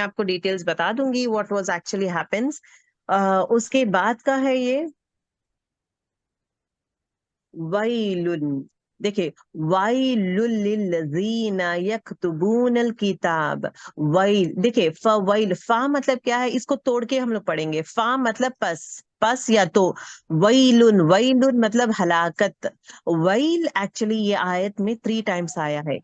आपको डिटेल्स बता दूंगी व्हाट वाज एक्चुअली हैपेंस। उसके बाद का है ये वैलुन। देखिए, वैलुल लिल्लज़ीना यक्तुबूनल किताब। वैल, देखिए फवैल, फा मतलब क्या है, इसको तोड़ के हम लोग पढ़ेंगे। फा मतलब पस, पस या तो। वैलुन, वैलुन मतलब हलाकत। वैल एक्चुअली ये आयत में 3 टाइम्स आया है।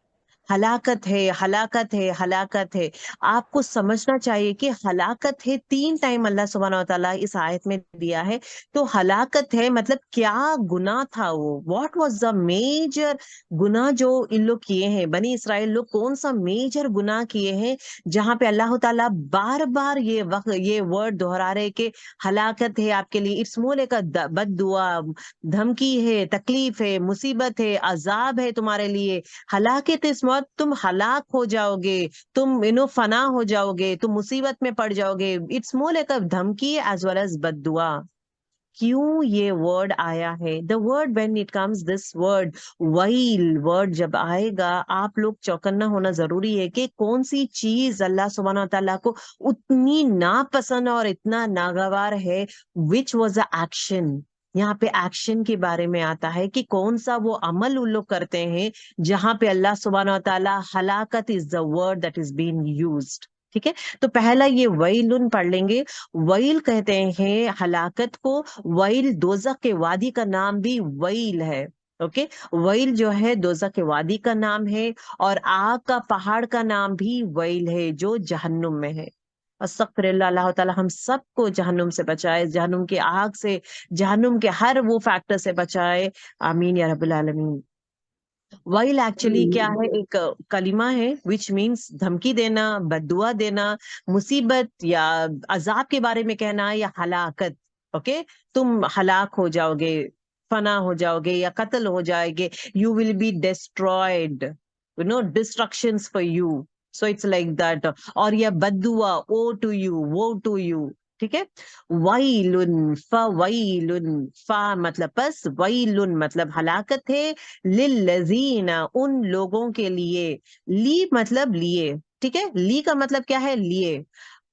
हलाकत है, हलाकत है, हलाकत है। आपको समझना चाहिए कि हलाकत है 3 टाइम अल्लाह सुब्हानहू व तआला इस आयत में दिया है। तो हलाकत है मतलब क्या गुनाह था वो, व्हाट वाज द मेजर गुनाह जो इन लोग किए हैं, बनी इसराइल लोग कौन सा मेजर गुनाह किए हैं, जहां पे अल्लाह ताला बार बार ये वर्ड दोहरा रहे कि हलाकत है आपके लिए। इट्स मोर लाइक बद दुआ, धमकी है, तकलीफ है, मुसीबत है, अजाब है तुम्हारे लिए। हलाकत इस मौत, तुम हलाक हो जाओगे, तुम फना हो जाओगे, तुम मुसीबत में पड़ जाओगे। इट्स मोर लाइक अ धमकी एज वेल एज बद्दुआ। क्यों ये वर्ड आया है? The word when it comes, this word वैल वर्ड जब आएगा, आप लोग चौकन्ना होना जरूरी है कि कौन सी चीज अल्लाह सुब्हानहू व तआला को उतनी नापसंद और इतना नागवार है। Which was the action? यहाँ पे एक्शन के बारे में आता है कि कौन सा वो अमल उन लोग करते हैं जहां पे अल्लाह सुब्हानहू व तआला, हलाकत is the word that is being used. ठीक है, तो पहला ये वैलुन पढ़ लेंगे। वैल कहते हैं हलाकत को। वैल दोजख के वादी का नाम भी वैल है। ओके, वैल जो है दोजख के वादी का नाम है, और आग का पहाड़ का नाम भी वैल है जो जहन्नुम में है। अस्तगफिरुल्लाह, अल्लाह ताला हम सबको जहन्नुम से बचाए, जहन्नुम की आग से, जहन्नुम के हर वो फैक्टर से बचाए। आमीन या रब्बुल आलमीन। वाइल एक्चुअली क्या है, एक कलिमा है विच मीन्स धमकी देना, बद्दुआ देना, मुसीबत या अजाब के बारे में कहना, या हलाकत। ओके, तुम हलाक हो जाओगे, फना हो जाओगे या कत्ल हो जाएंगे। You will be destroyed, destructions for you. So it's like that. और यह बद्दुआ, ओ टू यू, वो टू यू। ठीक है, वैलुन, फवैलुन, फा मतलब बस, वैलुन मतलब हलाकत है, लिल्लज़ीना उन लोगों के लिए। ली मतलब लिए। ठीक है, ली का मतलब क्या है, लिए।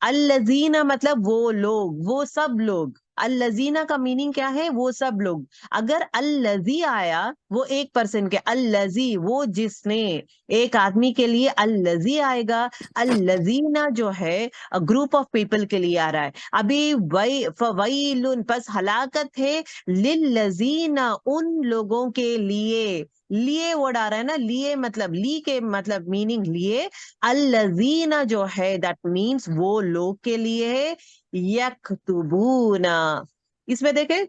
अल्लज़ीना मतलब वो लोग, वो सब लोग। अल्लज़ीना का मीनिंग क्या है, वो सब लोग। अगर अल्लज़ी आया वो एक पर्सन के, अल्लज़ी वो जिसने, एक आदमी के लिए अल्लज़ी आएगा। अल्लज़ीना जो है ग्रुप ऑफ पीपल के लिए आ रहा है। अभी वही फवैलुन बस हलाकत है, लिल्लज़ीना उन लोगों के लिए वर्ड आ रहा है ना, लिए मतलब, ली के मतलब मीनिंग लिए। अल्लज़ीना जो है दैट मीन्स वो लोग के लिए है। यक्तुबूना, इसमें देखे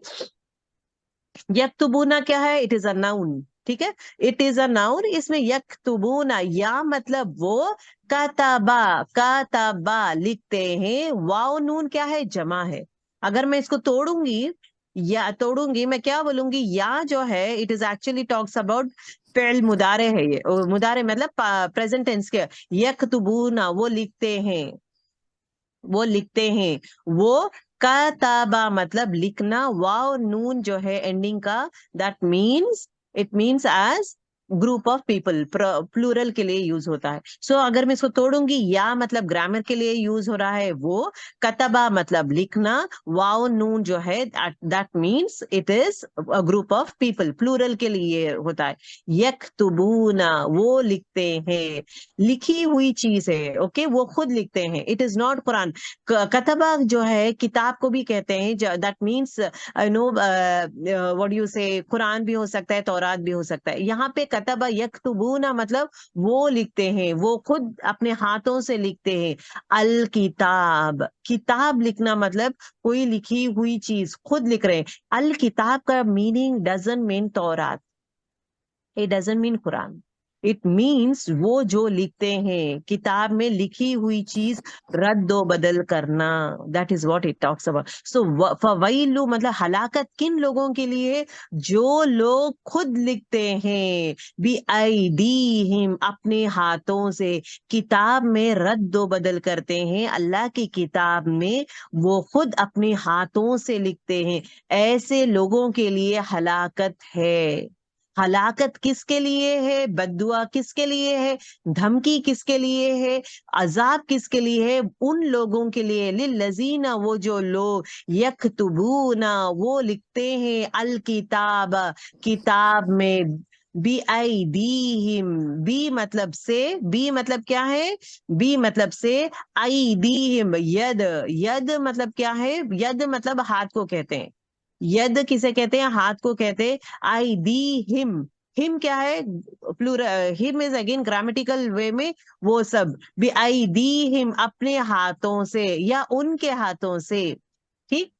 यक्तुबूना क्या है, इट इज अ नाउन। ठीक है, इट इज अ नाउन। इसमें यक्तुबूना या मतलब वो, काताबा, काताबा लिखते हैं। वाव नून क्या है, जमा है। अगर मैं इसको तोड़ूंगी, या तोड़ूंगी, मैं क्या बोलूंगी, या जो है it is actually talks about फेल मुदारे है ये, और मुदारे मतलब प्रेजेंट टेंस के। यक्तुबूना वो लिखते हैं, वो लिखते हैं। वो काताबा मतलब लिखना, वाव नून जो है एंडिंग का, that means, it means as group of people, plural के लिए यूज होता है। सो अगर मैं इसको तोड़ूंगी, या मतलब ग्रामर के लिए यूज हो रहा है वो, कतबा मतलब लिखना, वाव नून जो है that means it is a group of people, plural के लिए होता है। यक्तुबूना वो लिखते हैं, लिखी हुई चीज है। ओके, वो खुद लिखते हैं, इट इज नॉट कुरान। कतबा जो है किताब को भी कहते हैं, that means know what you से, कुरान भी हो सकता है, तौरात भी हो सकता है। यहाँ पे कतबा यक्तुबूना मतलब वो लिखते हैं, वो खुद अपने हाथों से लिखते हैं। अल किताब, किताब लिखना मतलब कोई लिखी हुई चीज खुद लिख रहे हैं। अल किताब का meaning doesn't mean Taurat, it doesn't mean Quran. It means वो जो लिखते हैं, किताब में लिखी हुई चीज रद्दो बदल करना, that is what it talks about. So फवैलु मतलब हलाकत किन लोगों के लिए, जो लोग खुद लिखते हैं, बी आईदीहिम अपने हाथों से, किताब में रद्दो बदल करते हैं, अल्लाह की किताब में वो खुद अपने हाथों से लिखते हैं। ऐसे लोगों के लिए हलाकत है। हलाकत किसके लिए है, बद्दुआ किसके लिए है, धमकी किसके लिए है, अजाब किसके लिए है, उन लोगों के लिए, लिल्लजीना वो जो लोग, यक्तुबूना वो लिखते हैं, अल किताब किताब में, बी आई दी हिम, बी मतलब से, बी मतलब क्या है, बी मतलब से, आई दी हिम यद, यद मतलब क्या है, यद मतलब हाथ को कहते हैं, यद किसे कहते हैं, हाथ को कहते हैं, आई दी हिम, हिम क्या है, प्लूरल, हिम इज अगेन ग्रामेटिकल वे में वो सब, बी आई दी हिम अपने हाथों से या उनके हाथों से, ठीक।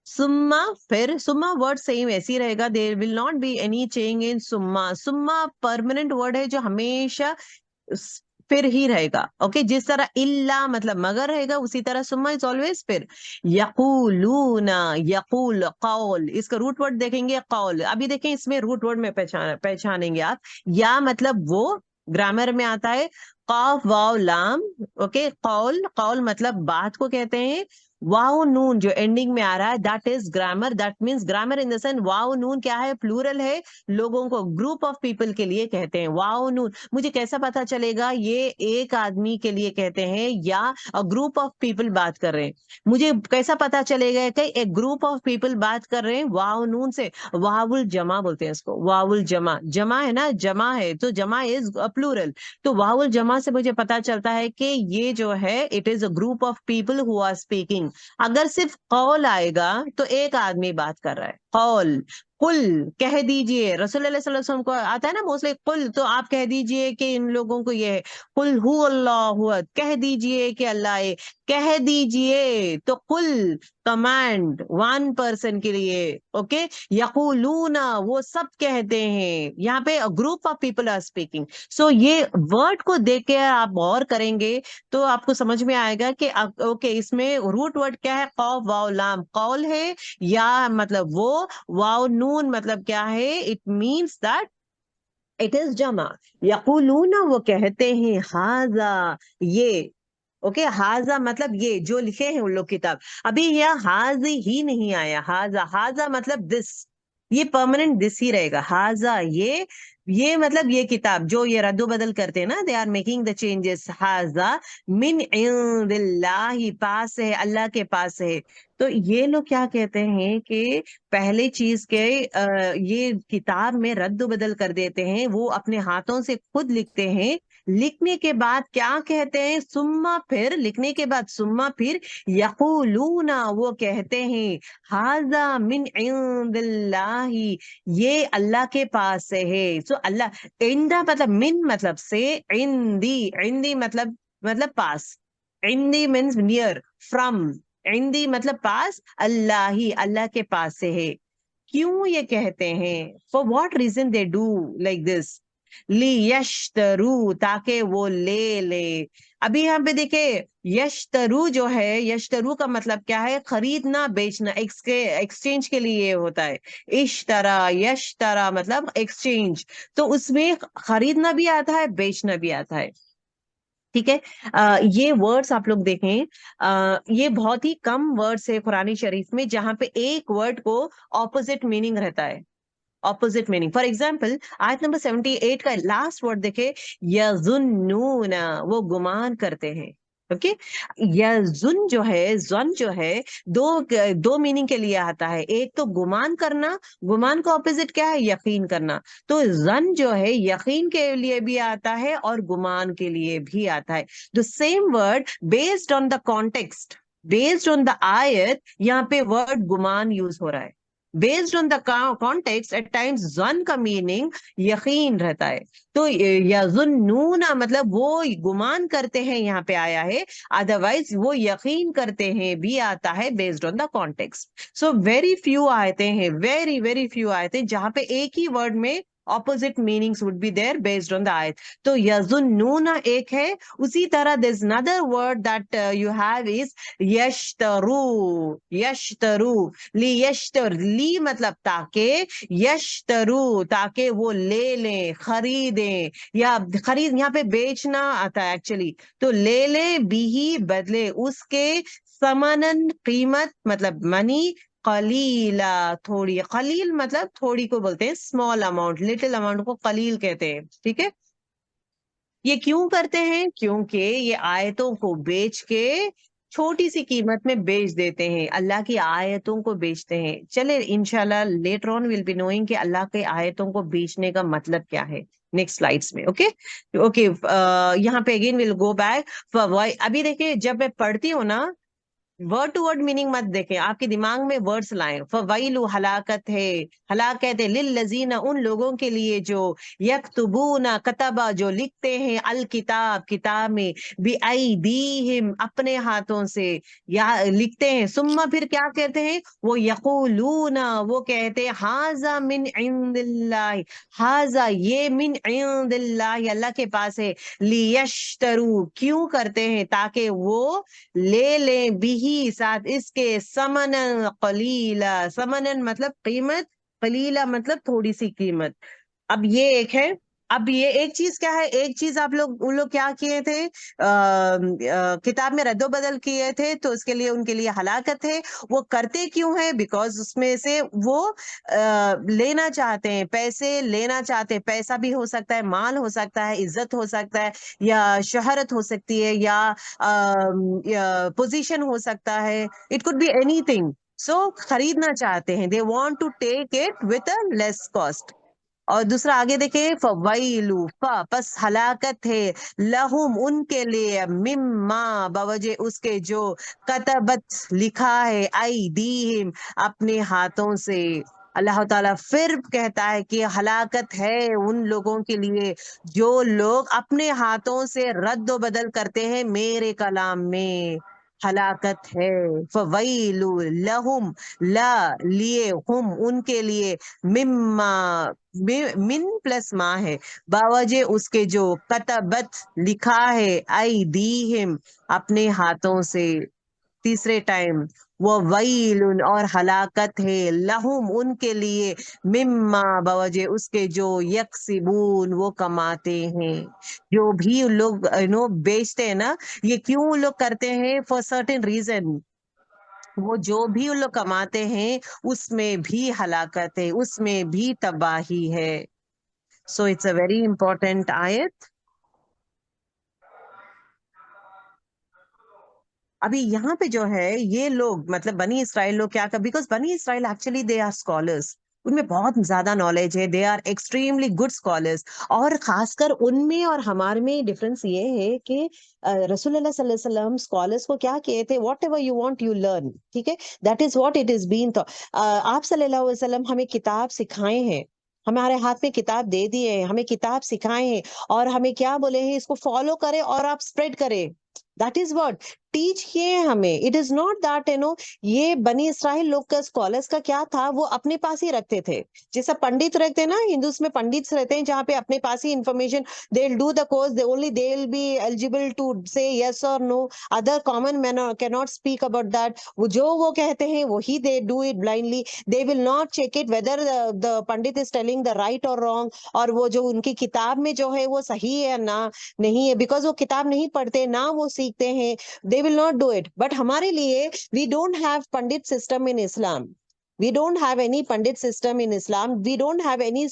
सुम्मा, फिर सुम्मा वर्ड सेम ऐसे ही रहेगा, there will not be any change in सुम्मा, सुम्मा परमानेंट वर्ड है जो हमेशा फिर ही रहेगा, ओके, जिस तरह इल्ला मतलब मगर रहेगा उसी तरह सुम्मा इज ऑलवेज फिर। यकूलूना, यकूल कौल, इसका रूट वर्ड देखेंगे कौल, अभी देखें इसमें रूट वर्ड में पहचानेंगे आप, या मतलब वो ग्रामर में आता है, कॉफ वाव लाम, ओके, कौल, कौल मतलब बात को कहते हैं, वाव नून जो एंडिंग में आ रहा है that is grammar, that means grammar in the sense, वाव नून क्या है, प्लूरल है, लोगों को, ग्रुप ऑफ पीपल के लिए कहते हैं वाव नून। मुझे कैसा पता चलेगा ये एक आदमी के लिए कहते हैं या ग्रुप ऑफ पीपल बात कर रहे हैं, मुझे कैसा पता चलेगा कि एक ग्रुप ऑफ पीपल बात कर रहे हैं, वाव नून से, वावुल जमा बोलते हैं इसको, वावुल जमा, जमा है ना, जमा है तो जमा इज प्लूरल, तो वावुल जमा से मुझे पता चलता है कि ये जो है it is a group of people who are speaking. अगर सिर्फ कौल आएगा तो एक आदमी बात कर रहा है, कौल, कुल कह दीजिए, रसूल अल्लाह सल्लल्लाहु अलैहि वसल्लम को आता है ना मोस्टली कुल, तो आप कह दीजिए कि इन लोगों को ये है, कुल हु अल्लाहु अहद, कह दीजिए कि अल्लाह है, कह दीजिए, तो कुल कमांड वन पर्सन के लिए, ओके, यकूलूना वो सब कहते हैं, यहाँ पे group of people are speaking. So ये वर्ड को देख के आप गौर करेंगे तो आपको समझ में आएगा कि ओके इसमें रूट वर्ड क्या है, कौफ वाव लाम, कौल है, या मतलब वो, वाव नून मतलब क्या है, it means that it is जमा, यकूलूना वो कहते हैं, हाजा ये, ओके, हाजा मतलब ये जो लिखे हैं उन लोग किताब, अभी यह हाज ही नहीं आया, हाजा, हाजा मतलब दिस, ये परमानेंट दिस ही रहेगा, हाजा ये मतलब ये किताब, जो ये रद्दो बदल करते हैं ना, they are making the changes, हाजा मिन इंदिल्लाही, पास है, अल्लाह के पास है। तो ये लोग क्या कहते हैं कि पहले चीज के ये किताब में रद्द बदल कर देते हैं, वो अपने हाथों से खुद लिखते हैं, लिखने के बाद क्या कहते हैं, सुम्मा फिर, लिखने के बाद सुम्मा फिर, यकूलूना वो कहते हैं, हाजा मिन इंदिल्लाही ये अल्लाह के पास से है। सो अल्लाह, इंदा मतलब मिन मतलब से, इंदी, इंदी मतलब पास, इंदी मीन्स नियर, फ्रॉम, इंदी मतलब पास, अल्लाह ही अल्लाह के पास से है। क्यों ये कहते हैं, for what reason they do like this, ली यश्तरू ताकि वो ले ले। अभी यहाँ पे देखे, यश्तरू जो है, यश्तरू का मतलब क्या है, खरीदना बेचना, एक्सचेंज के लिए होता है, इश्तरा यश्तरा मतलब एक्सचेंज, तो उसमें खरीदना भी आता है बेचना भी आता है, ठीक है। ये वर्ड्स आप लोग देखें, ये बहुत ही कम वर्ड्स है कुरानी शरीफ में जहां पे एक वर्ड को ऑपोजिट मीनिंग रहता है, ऑपोजिट मीनिंग। फॉर एग्जाम्पल आयत नंबर 78 का लास्ट वर्ड देखे, यजुन्नूना वो गुमान करते हैं, ओके। यजुन जो है, जन जो है, दो दो मीनिंग के लिए आता है, एक तो गुमान करना, गुमान का ऑपोजिट क्या है, यकीन करना, तो जन जो है यकीन के लिए भी आता है और गुमान के लिए भी आता है। The same word based on the context, based on the आयत, यहाँ पे वर्ड गुमान यूज हो रहा है, based on the context at times जन का मीनिंग यकीन रहता है, तो यजुन्नूना मतलब वो गुमान करते हैं यहाँ पे आया है, अदरवाइज वो यकीन करते हैं भी आता है based on the context. So very few आयते हैं, वेरी वेरी फ्यू आयते जहां पे एक ही वर्ड में opposite meanings would be there based on the आयत। तो यजुन्नूना एक है, उसी तरह this another word that you have is यश्तरू, यश्तरू, ली यश्तर, ली मतलब ताके, यश्तरू ताके वो ले लें, खरीदें, या खरीद यहाँ पे बेचना आता है एक्चुअली, तो ले ले भी ही बदले उसके, समनन कीमत मतलब मनी, कलीला, थोड़ी, कलील मतलब थोड़ी को बोलते हैं स्मॉल अमाउंट, लिटिल अमाउंट को कलील कहते हैं, ठीक है। ये क्यों करते हैं? क्योंकि ये आयतों को बेच के छोटी सी कीमत में बेच देते हैं, अल्लाह की आयतों को बेचते हैं। चले इंशाल्लाह later on will be knowing कि अल्लाह की आयतों को बेचने का मतलब क्या है, नेक्स्ट स्लाइड्स में। ओके ओके, यहाँ पे अगेन विल गो बैक। अभी देखिए, जब मैं पढ़ती हूँ ना, वर्ड टू वर्ड मीनिंग मत देखें, आपके दिमाग में वर्ड्स लाएं। फवैलु, हलाकत है, हलाकत है, लिल्लजीना, उन लोगों के लिए जो यक्तुबूना, कतबा, जो लिखते हैं, अल किताब, किताब में, बिअयदीहिम, अपने हाथों से, या लिखते हैं, सुम्मा, फिर क्या कहते हैं, वो यकूलूना, वो कहते हैं, हाजा मिन इंदिल्लाह, हाजा, ये मिन इंदिल्लाह, अल्लाह के पास है, लियश्तरू, क्यों करते हैं, ताकि वो ले लें, बिही, साथ इसके, समनन कलीला, समनन मतलब कीमत, कलीला मतलब थोड़ी सी कीमत। अब ये एक है। अब ये एक चीज क्या है, एक चीज आप लोग, उन लोग क्या किए थे, किताब में रद्दो बदल किए थे, तो उसके लिए, उनके लिए हलाकत है। वो करते क्यों है? बिकॉज उसमें से वो लेना चाहते हैं, पैसे लेना चाहते हैं। पैसा भी हो सकता है, माल हो सकता है, इज्जत हो सकता है, या शहरत हो सकती है, या पोजीशन हो सकता है, it could be anything. So खरीदना चाहते हैं, they want to take it with a less cost. और दूसरा आगे देखे, फवैलू, बस हलाकत है, लहुम, उनके लिए, मिम्मा, बवजे उसके, जो कतबत, लिखा है, ऐदीहिम, अपने हाथों से। अल्लाह ताला फिर कहता है कि हलाकत है उन लोगों के लिए जो लोग अपने हाथों से रद्द बदल करते हैं मेरे कलाम में, हलाकत है। फवैलु लहुम, ला, लिए, हुम, उनके लिए, मिम्मा, मिन प्लस मा है, बावजे उसके, जो कतबत, लिखा है, ऐदीहिम, अपने हाथों से। तीसरे टाइम, वो वैलुन, और हलाकत है, लहुम, उनके लिए, मिम्मा, बवजे उसके, जो यकसिबून, वो कमाते हैं। जो भी लोग बेचते हैं ना, ये क्यों लोग करते हैं? For certain reason. वो जो भी उन लोग कमाते हैं, उसमें भी हलाकत है, उसमें भी तबाही है। So it's a very important आयत। अभी यहाँ पे जो है, ये लोग मतलब बनी इसराइल लोग क्या कर, बिकॉज बनी Israel actually they are scholars, उनमें बहुत ज्यादा नॉलेज है, they are extremely good scholars. और खासकर उनमें और हमारे में डिफरेंस ये है कि रसूलुल्लाह सल्लल्लाहु अलैहि वसल्लम स्कॉलर्स को क्या किए थे, whatever you want you learn, ठीक है, that is what it is been. तो आप सल्लल्लाहु अलैहि वसल्लम हमें किताब सिखाए हैं, हमारे हाथ में किताब दे दिए हैं, हमें किताब सिखाए हैं, और हमें क्या बोले हैं, इसको फॉलो करें और आप स्प्रेड करें। दैट इज व्हाट टीच किए हैं हमें। इट इज नॉट दैट ये बनी इसराइल लोग का, स्कॉलर्स का क्या था, वो अपने पास ही रखते थे। जैसा पंडित रहते हैं ना, हिंदूज में पंडित रहते हैं, जहाँ पे अपने पास ही information, they will do the course, they only they will be eligible to say yes और no, other common man can not speak about that. वो जो वो कहते हैं वही they do it blindly, they will not check it whether the pandit is telling the right और wrong, और वो जो उनकी किताब में जो है वो सही है ना नहीं है, बिकॉज वो किताब नहीं पढ़ते ना वो सीखते हैं, they will not do it. But हमारे लिए, we don't have pandit system in Islam. We don't have any pandit system in Islam. We don't have any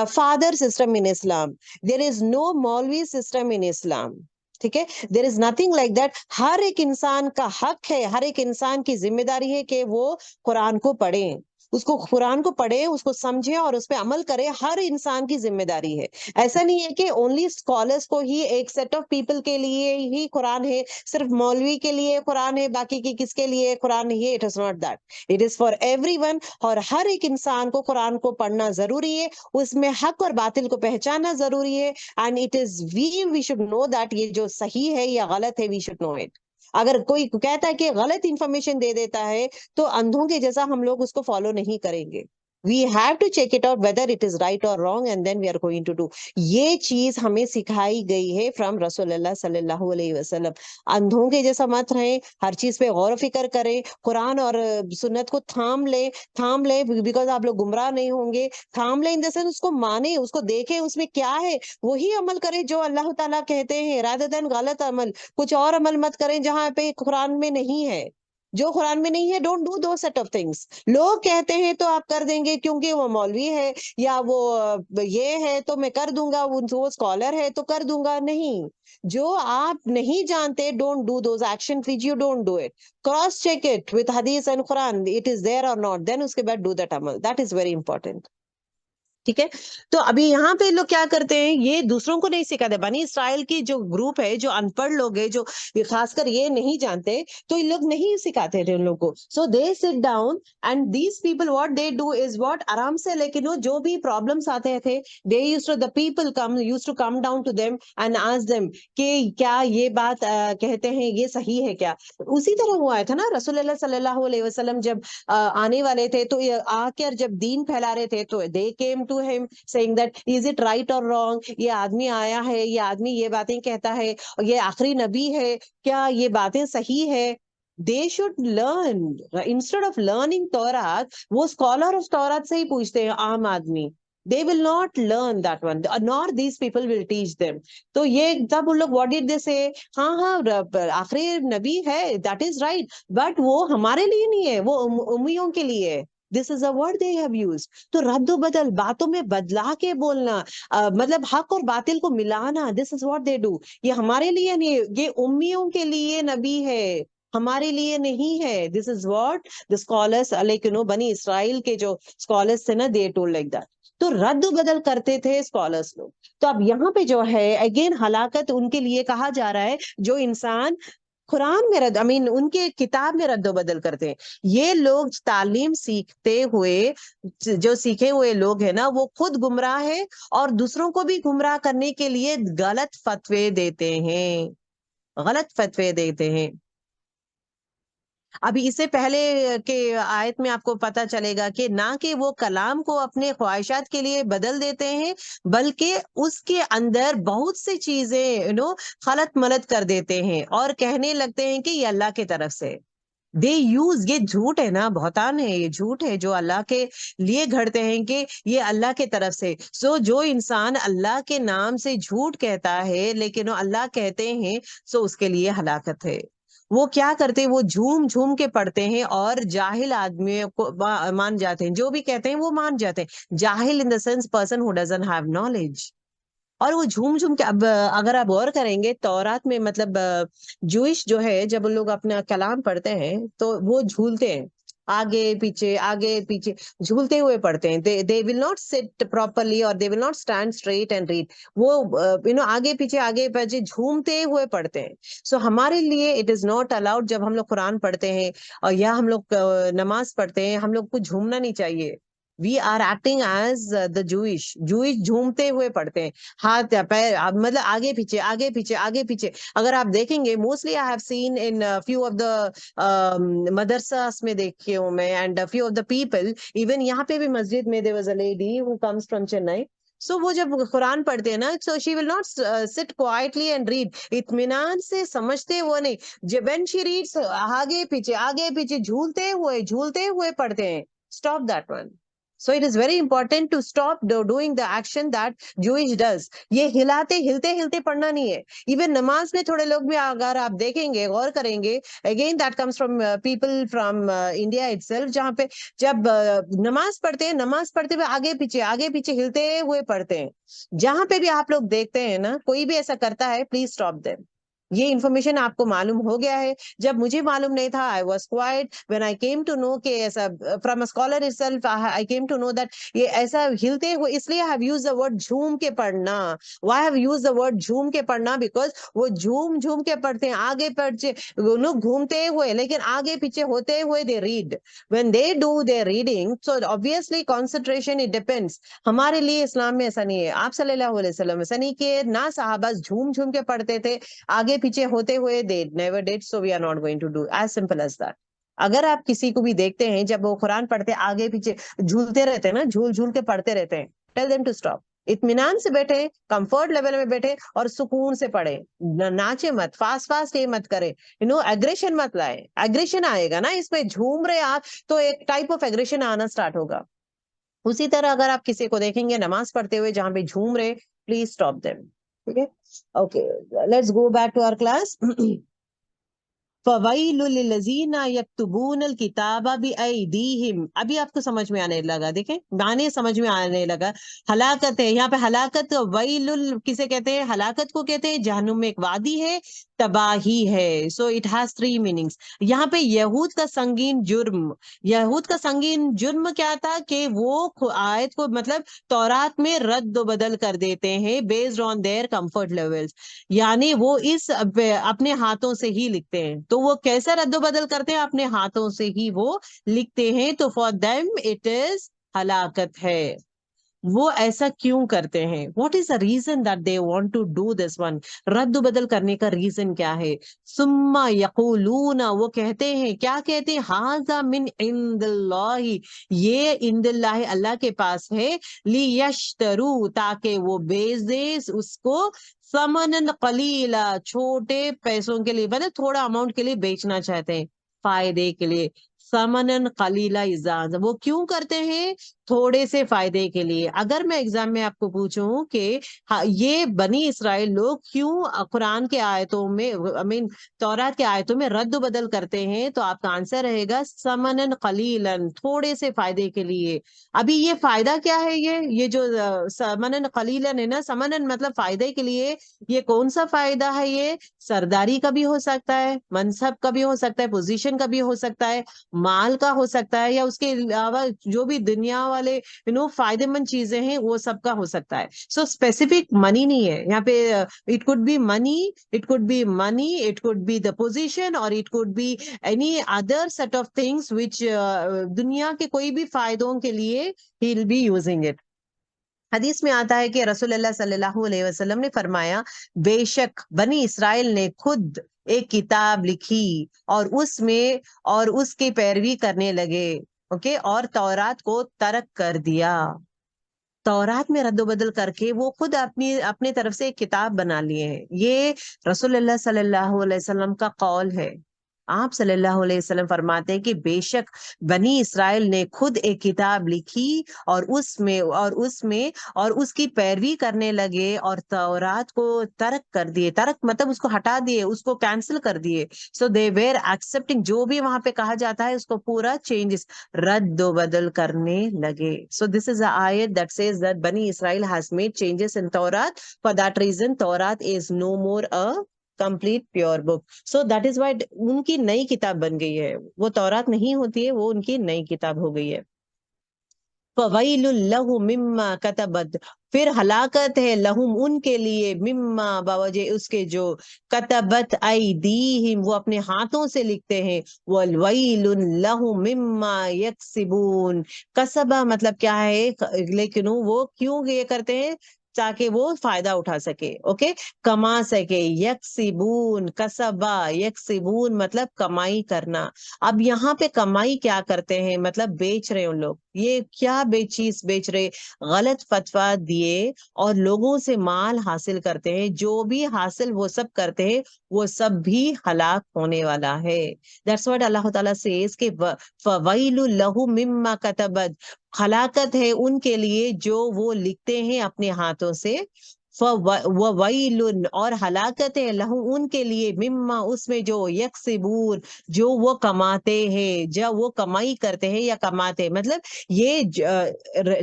father system in Islam. There is no Maulvi system in Islam. ठीक है, there is nothing like that. हर एक इंसान का हक है, हर एक इंसान की जिम्मेदारी है कि वो कुरान को पढ़े, उसको कुरान को पढ़े, उसको समझे और उस पर अमल करे। हर इंसान की जिम्मेदारी है। ऐसा नहीं है कि ओनली स्कॉलर्स को ही, एक सेट ऑफ पीपल के लिए ही कुरान है, सिर्फ मौलवी के लिए कुरान है, बाकी की किसके लिए कुरान नहीं है। It is not that, it is for everyone. और हर एक इंसान को कुरान को पढ़ना जरूरी है, उसमें हक और बातिल को पहचानना जरूरी है। And it is we should know that ये जो सही है या गलत है, वी शुड नो इट। अगर कोई कहता है कि गलत इंफॉर्मेशन दे देता है, तो अंधों के जैसा हम लोग उसको फॉलो नहीं करेंगे। We have to check it out whether it is right और wrong, and then we are going to do. ये चीज हमें सिखाई गई है फ्रॉम रसूलुल्लाह सल्लल्लाहु अलैहि वसल्लम। अंधों के जैसा मत रहें, हर चीज पे गौर फिक्र करें, कुरान और सुन्नत को थाम ले, बिकॉज आप लोग गुमराह नहीं होंगे। थाम ले इन द सेंस, उसको माने, उसको देखे उसमें क्या है, वही अमल करें जो अल्लाह ताला कहते हैं, रादर देन गलत अमल। कुछ और अमल मत करें जहां पे कुरान में नहीं है। जो कुरान में नहीं है, डोंट डू दो सेट ऑफ थिंग्स। लोग कहते हैं तो आप कर देंगे क्योंकि वो मौलवी है या वो ये है तो मैं कर दूंगा, वो स्कॉलर है तो कर दूंगा, नहीं। जो आप नहीं जानते, don't do those action which you don't do it. Cross check it with hadith and Quran, it is there और नॉट, देन उसके बाद डू दैट अमल, दैट इज वेरी इंपॉर्टेंट। ठीक है। तो अभी यहाँ पे लोग क्या करते हैं, ये दूसरों को नहीं सिखाते। बनी इसराइल की जो ग्रुप है, जो अनपढ़ लोग है, जो खासकर ये नहीं जानते, तो इन लोग नहीं सिखाते थे उन लोग को। So they sit down and these people what they do is what, आराम से, लेकिन वो जो भी प्रॉब्लम्स आते थे, they used to, the people come used to come down to them and ask them कि क्या ये बात कहते हैं ये सही है क्या। उसी तरह हुआ था ना, रसूलुल्लाह सल्लल्लाहु अलैहि वसल्लम जब आने वाले थे, तो आकर जब दीन फैला रहे थे, तो they came to him saying that is it right और रॉन्ग, ये आदमी आया है, ये आदमी ये बातें कहता है, और ये आखिरी नबी है, क्या ये बातें सही है। They should learn, instead of learning तौरात, वो स्कॉलर ऑफ तौरात से ही पूछते हैं आम आदमी। they will not learn that one, nor these people will teach them। तो ये तब उन लोग what did they say, हाँ हाँ आखिरी नबी है, that is right, but वो हमारे लिए नहीं है, वो उम्मियों के लिए है। This is a word they have used. तो रद्द बदल, बातों में बदला के बोलना, मतलब हक और बातिल को मिलाना, this is what they do. ये हमारे लिए नहीं है, ये उम्मियों के लिए नबी है, हमारे लिए नहीं है। This is what the scholars, like you know, बनी इसराइल के जो स्कॉलर्स थे ना, दे टोल्ड लाइक दैट। तो रद्द बदल करते थे स्कॉलर्स लोग। तो अब यहाँ पे जो है अगेन हलाकत उनके लिए कहा जा रहा है, जो इंसान कुरान में रद्द, आई मीन उनके किताब में रद्द बदल करते हैं। ये लोग तालीम सीखते हुए, जो सीखे हुए लोग हैं ना, वो खुद गुमराह है और दूसरों को भी गुमराह करने के लिए गलत फतवे देते हैं, गलत फतवे देते हैं। अभी इससे पहले के आयत में आपको पता चलेगा कि ना कि वो कलाम को अपने ख्वाहिशात के लिए बदल देते हैं, बल्कि उसके अंदर बहुत सी चीजें खलत मलत कर देते हैं और कहने लगते हैं कि ये अल्लाह की तरफ से। दे यूज, ये झूठ है ना, बहुतान है, ये झूठ है जो अल्लाह के लिए घड़ते हैं कि ये अल्लाह के तरफ से। सो जो इंसान अल्लाह के नाम से झूठ कहता है लेकिन वो अल्लाह कहते हैं, सो उसके लिए हलाकत है। वो क्या करते हैं, वो झूम झूम के पढ़ते हैं और जाहिल आदमियों को मान जाते हैं, जो भी कहते हैं वो मान जाते हैं। जाहिल इन the sense person who doesn't have knowledge. और वो झूम झूम के, अब अगर आप गौर करेंगे तौरात में, मतलब जूइश जो है, जब उन लोग अपना कलाम पढ़ते हैं तो वो झूलते हैं, आगे पीछे झूलते हुए पढ़ते हैं। They will not sit properly और they will not stand straight and read. वो आगे पीछे झूमते हुए पढ़ते हैं। सो हमारे लिए इट इज नॉट अलाउड, जब हम लोग कुरान पढ़ते हैं और या हम लोग नमाज पढ़ते हैं, हम लोग को झूमना नहीं चाहिए। We are acting as the Jewish, Jewish झूमते हुए पढ़ते हैं, हाथ या पैर, मतलब आगे पीछे आगे पीछे आगे पीछे। अगर आप देखेंगे, mostly I have seen in few of the madrasas में देखे हूं मैं, and few of the people, even यहाँ पे भी मस्जिद में, there was a lady who comes from Chennai. So वो जब कुरान पढ़ते हैं ना, so she will not sit quietly and read, इत्मीनान से समझते वो नहीं। जब व्हेन शी रीड्स, आगे पीछे झूलते हुए पढ़ते हैं। Stop that one. So it is very important to stop doing the action that Jewish does. ये हिलाते हिलते हिलते पढ़ना नहीं है। इवन नमाज में थोड़े लोग भी, अगर आप देखेंगे, गौर करेंगे, again that comes from people from India itself, जहाँ पे जब नमाज पढ़ते हैं, नमाज पढ़ते हुए आगे पीछे हिलते हुए पढ़ते हैं। जहां पे भी आप लोग देखते हैं ना, कोई भी ऐसा करता है, प्लीज स्टॉप देम। ये इन्फॉर्मेशन आपको मालूम हो गया है, जब मुझे मालूम नहीं था, I was quite. When I came to know कि ऐसा, from a scholar itself I came to know that ये ऐसा हिलते हुए, इसलिए I have used the word झूम के पढ़ना। Why have used the word झूम के पढ़ना, बिकॉज वो झूम झूम के पढ़ते हैं, आगे पीछे लोग घूमते हुए, लेकिन आगे पीछे होते हुए they read. When they do their reading, so obviously concentration, it depends. हमारे लिए इस्लाम में ऐसा नहीं है, आप सल्लल्लाहु अलैहि वसल्लम ऐसा नहीं किए ना, साहबा झूम झूम के पढ़ते थे, आगे पीछे होते हुए, they never did, so we are not going to do, as simple as that. अगर आप किसी को भी देखते हैं जब वो कुरान पढ़ते आगे पीछे झूलते रहते हैं ना, झूल झूल के पढ़ते रहते हैं, टेल देम टू स्टॉप। इत्मीनान से बैठे, कंफर्ट लेवल में बैठे और सुकून से पढ़े। नाचे मत, फास्ट फास्ट ये मत करे, एग्रेशन मत लाए। एग्रेशन आएगा ना इसमें, झूम रहे आप तो एक टाइप ऑफ एग्रेशन आना स्टार्ट होगा। उसी तरह अगर आप किसी को देखेंगे नमाज पढ़ते हुए जहां पे झूम रहे, प्लीज स्टॉप देम। ठीक है, okay, let's go back to our class. फवैलुल लिल्लज़ीना यक्तुबूनल किताबा बिअयदीहिम। अभी आपको समझ में आने लगा, देखें गाने समझ में आने लगा। हलाकत है यहाँ पे, हलाकत वैलुल किसे कहते हैं? हलाकत को कहते हैं। जहन्नुम में एक वादी है, तबाही है। So it has three meanings. यहाँ पे यहूद का संगीन जुर्म, यहूद का संगीन जुर्म क्या था कि वो आयत को मतलब तौरात में रद्द बदल कर देते हैं based on their comfort levels. यानी वो इस अपने हाथों से ही लिखते हैं। तो वो कैसे रद्द बदल करते हैं? अपने हाथों से ही वो लिखते हैं। तो फॉर देम इट इज हलाकत है। वो ऐसा क्यों करते हैं? What is the reason that they want to do this one? रद्द बदल करने का रीजन क्या है? सुम्मा यकूलूना, वो कहते हैं, क्या कहते हैं? हाजा मिन इंदिल्लाही, ये इंदिल्लाही अल्लाह के पास है। ली यश्तरू, ताकि वो बेच दे उसको, समनन कलीला, छोटे पैसों के लिए, मतलब थोड़ा अमाउंट के लिए बेचना चाहते हैं, फायदे के लिए। समनन कलीला इजाज, वो क्यों करते हैं? थोड़े से फायदे के लिए। अगर मैं एग्जाम में आपको पूछूं कि हाँ, ये बनी इसराइल लोग क्यों कुरान के आयतों में, आई मीन तौरात के आयतों में रद्द बदल करते हैं, तो आपका आंसर रहेगा समनन कलीलन, थोड़े से फायदे के लिए। अभी ये फायदा क्या है? ये जो समनन कलीलन है ना, समनन मतलब फायदे के लिए। ये कौन सा फायदा है? ये सरदारी का भी हो सकता है, मनसब का भी हो सकता है, पोजीशन का भी हो सकता है, माल का हो सकता है, या उसके अलावा जो भी दुनिया वाले फायदेमंद चीजें हैं वो सबका हो सकता है। सो स्पेसिफिक मनी नहीं है यहाँ पे। It could be money, it could be money, it could be the position, और it could be any other set of things which दुनिया के कोई भी फायदों के लिए ही विल बी यूजिंग इट। हदीस में आता है कि रसूलुल्लाह सल्लल्लाहु अलैहि वसल्लम ने फरमाया, बेशक बनी इसराइल ने खुद एक किताब लिखी और उसमें और उसकी पैरवी करने लगे, ओके, और तौरात को तर्क कर दिया। तौरात में रद्द-बदल करके वो खुद अपनी अपने तरफ से एक किताब बना लिए हैं। ये रसूलुल्लाह सल्लल्लाहु अलैहि वसल्लम का कौल है। आप सल्लल्लाहु अलैहि वसल्लम फरमाते हैं कि बेशक बनी इसराइल ने खुद एक किताब लिखी और उसकी पैरवी करने लगे और तौरात को तर्क कर दिए। तर्क मतलब उसको हटा दिए, उसको कैंसिल कर दिए। सो दे वेर एक्सेप्टिंग, जो भी वहां पे कहा जाता है उसको पूरा चेंजेस, रद्द बदल करने लगे। सो दिस इज आयत दैट सेज दैट बनी Israel has made changes in तौरात, फॉर दैट रीजन तौरात is no more a complete pure book. So that is why उनकी नई किताब बन गई है। वो तौरात नहीं होती है, वो उनकी नई किताब हो गई है। फवैलुल लहु मिम्मा कतबत, फिर हलाकत है लहुम उनके लिए, मिम्मा बावजे उसके, जो कतबत ऐदीहिम वो अपने हाथों से लिखते हैं, वलवैलुन लहु मिम्मा यक्सिबून। कसबा मतलब क्या है? लेकिन वो क्यों ये करते हैं? ताकि वो फायदा उठा सके, ओके, कमा सके। यक्सिबून, कसबा यक्सिबून मतलब कमाई करना। अब यहाँ पे कमाई क्या करते हैं? मतलब बेच रहे हैं उन लोग। ये क्या चीज बेच रहे? गलत फतवा दिए और लोगों से माल हासिल करते हैं। जो भी हासिल वो सब करते हैं, वो सब भी हलाक होने वाला है। दैट्स व्हाट अल्लाह ताला सेज कि फवैलुल लहु मिम्मा कतबत, हलाकत है उनके लिए जो वो लिखते हैं अपने हाथों से। फवैलुन, और हलाकत है लहु उनके लिए, मिम्मा उसमें, जो यक्सिबून जो वो कमाते हैं, जब वो कमाई करते हैं या कमाते हैं, मतलब ये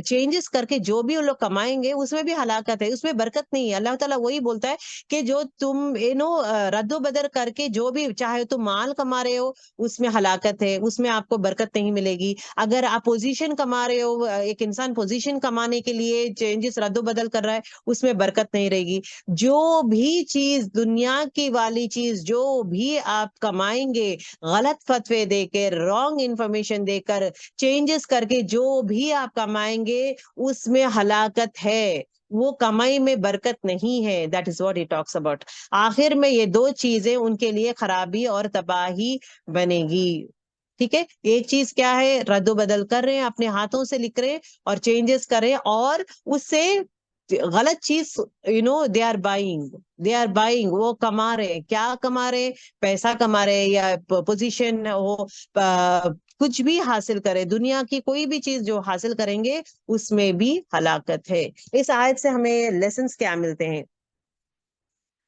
चेंजेस करके जो भी वो लोग कमाएंगे उसमें भी हलाकत है, उसमें बरकत नहीं है। अल्लाह ताला वही बोलता है कि जो तुम रद्दो बदर करके जो भी चाहे तुम माल कमा रहे हो, उसमें हलाकत है, उसमें आपको बरकत नहीं मिलेगी। अगर आप पोजीशन कमा रहे हो, एक इंसान पोजीशन कमाने के लिए चेंजेस रद्दो बदल कर रहा है, उसमें बरकत नहीं रहेगी। जो भी चीज दुनिया की वाली चीज जो भी आप कमाएंगे, गलत फतवे देकर, रॉन्ग इंफॉर्मेशन देकर, चेंजेस करके जो भी आप कमाएंगे, उसमें हलाकत है, वो कमाई में बरकत नहीं है। That is what he talks about. आखिर में ये दो चीजें उनके लिए खराबी और तबाही बनेगी। ठीक है, एक चीज क्या है? रद्दो बदल कर रहे हैं, अपने हाथों से लिख रहे हैं और चेंजेस कर रहे हैं, और उससे गलत चीज, दे आर बाइंग, वो कमा रहे हैं। क्या कमा रहे हैं? पैसा कमा रहे हैं, या पोजीशन हो, कुछ भी हासिल करे, दुनिया की कोई भी चीज जो हासिल करेंगे, उसमें भी हलाकत है। इस आयत से हमें लेसन्स क्या मिलते हैं?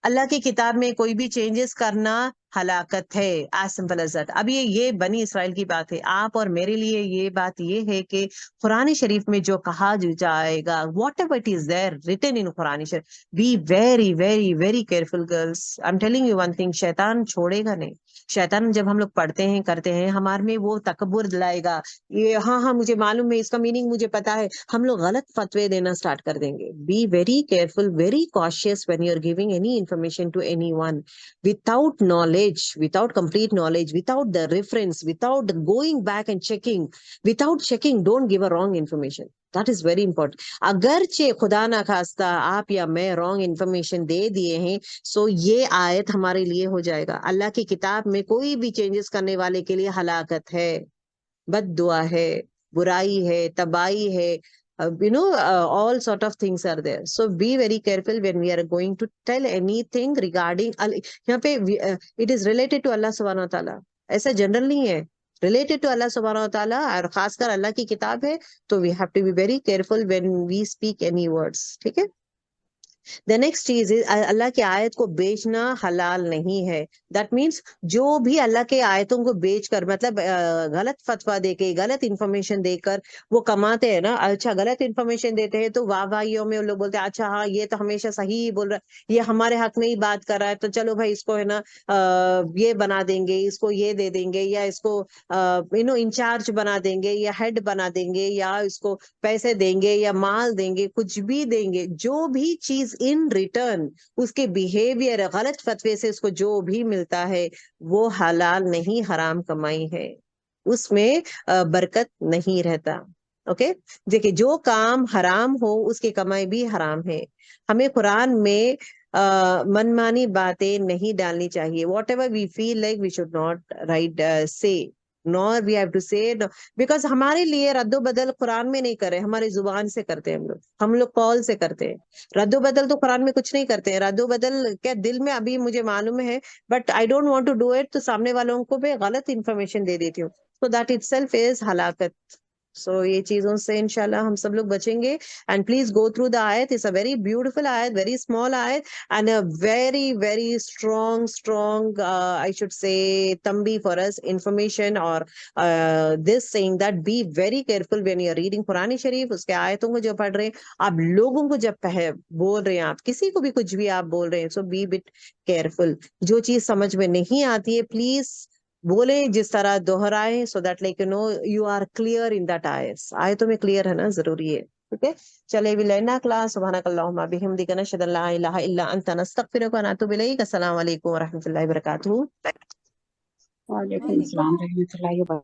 अल्लाह की किताब में कोई भी चेंजेस करना हलाकत है, एज सिंपल एज दैट। अब ये बनी इसराइल की बात है। आप और मेरे लिए ये बात ये है कि कुरान शरीफ में जो कहा जाएगा, whatever it is there written in Quran शरीफ, be very very very careful girls. I am telling you one thing, शैतान छोड़ेगा नहीं। शैतान जब हम लोग पढ़ते हैं करते हैं, हमारे में वो तकब्बुर लाएगा, ये हाँ हाँ मुझे मालूम है, इसका मीनिंग मुझे पता है, हम लोग गलत फतवे देना स्टार्ट कर देंगे। Be very careful, very cautious when you are giving any information to anyone without knowledge, without complete knowledge, without the reference, without going back and checking, without checking, don't give a wrong information. That is very important. अगरचे खुदा ना खास्ता आप या मैं wrong information दे दिए हैं, सो ये आयत हमारे लिए हो जाएगा। अल्लाह की किताब में कोई भी चेंजेस करने वाले के लिए हलाकत है, बद दुआ है, बुराई है, तबाही है, all sort of things are there. So be very careful when we are going to tell anything regarding यहाँ पे it is related to Allah subhanahu wa ta'ala, ऐसा जनरल नहीं है, related to Allah subhanahu wa ta'ala, और खासकर अल्लाह की किताब है, तो we have to be very careful when we speak any words, ठीक है। द नेक्स्ट चीज इज, अल्लाह की आयत को बेचना हलाल नहीं है। दैट मीन्स जो भी अल्लाह के आयतों को बेचकर, मतलब गलत फतवा देके, गलत इंफॉर्मेशन देकर वो कमाते हैं ना। अच्छा, गलत इंफॉर्मेशन देते हैं तो वाहवाहियों में लोग बोलते हैं अच्छा हाँ ये तो हमेशा सही ही बोल रहा है, ये हमारे हक में ही बात कर रहा है, तो चलो भाई इसको है ना ये बना देंगे, इसको ये दे देंगे, या इसको इंचार्ज बना देंगे, या हेड बना देंगे, या इसको पैसे देंगे, या माल देंगे, कुछ भी देंगे। जो भी चीज इन रिटर्न उसके बिहेवियर गलत फतवे से उसको जो भी मिलता है, वो हलाल नहीं, हराम कमाई है, उसमें बरकत नहीं रहता। ओके, देखिए जो काम हराम हो उसकी कमाई भी हराम है। हमें कुरान में मनमानी बातें नहीं डालनी चाहिए। Whatever we feel like we should not write say, nor we have to say, because हमारे लिए रद्दो बदल कुरान में नहीं करे, हमारी जुबान से करते हैं हम लोग कॉल से करते हैं। रद्दो बदल तो कुरान में कुछ नहीं करते हैं। रद्दो बदल क्या दिल में अभी मुझे मालूम है, but I don't want to do it, तो सामने वालों को मैं गलत इंफॉर्मेशन दे देती हूँ, सो दैट इटसेल्फ इज हलाकत। सो ये चीजों से इंशाल्लाह हम सब लोग बचेंगे। And please go through the आयत, इट्स अ वेरी ब्यूटीफुल आयत, वेरी स्मॉल आयत, and a very very strong I should say tambi for us, information, or this saying that be very careful when you are reading Quran Sharif, उसके आयतों को जो पढ़ रहे हैं आप, लोगों को जब बोल रहे हैं, आप किसी को भी कुछ भी आप बोल रहे हैं, so be bit careful। जो चीज समझ में नहीं आती है प्लीज बोले, जिस तरह दोहराए, so that like you are clear in that आयतों में क्लियर है ना, जरूरी है। ओके, चले भी लेना क्लास। सुब्हानकल्लाहुम्मा बिहम्दिका नशहदु अल्ला इलाहा इल्ला अंता नस्तगफिरुका व नतूबु इलैक। अस्सलाम वालेकुम व रहमतुल्लाहि व बरकातुहू। वालेकुम अस्सलाम रहमतुल्लाहि व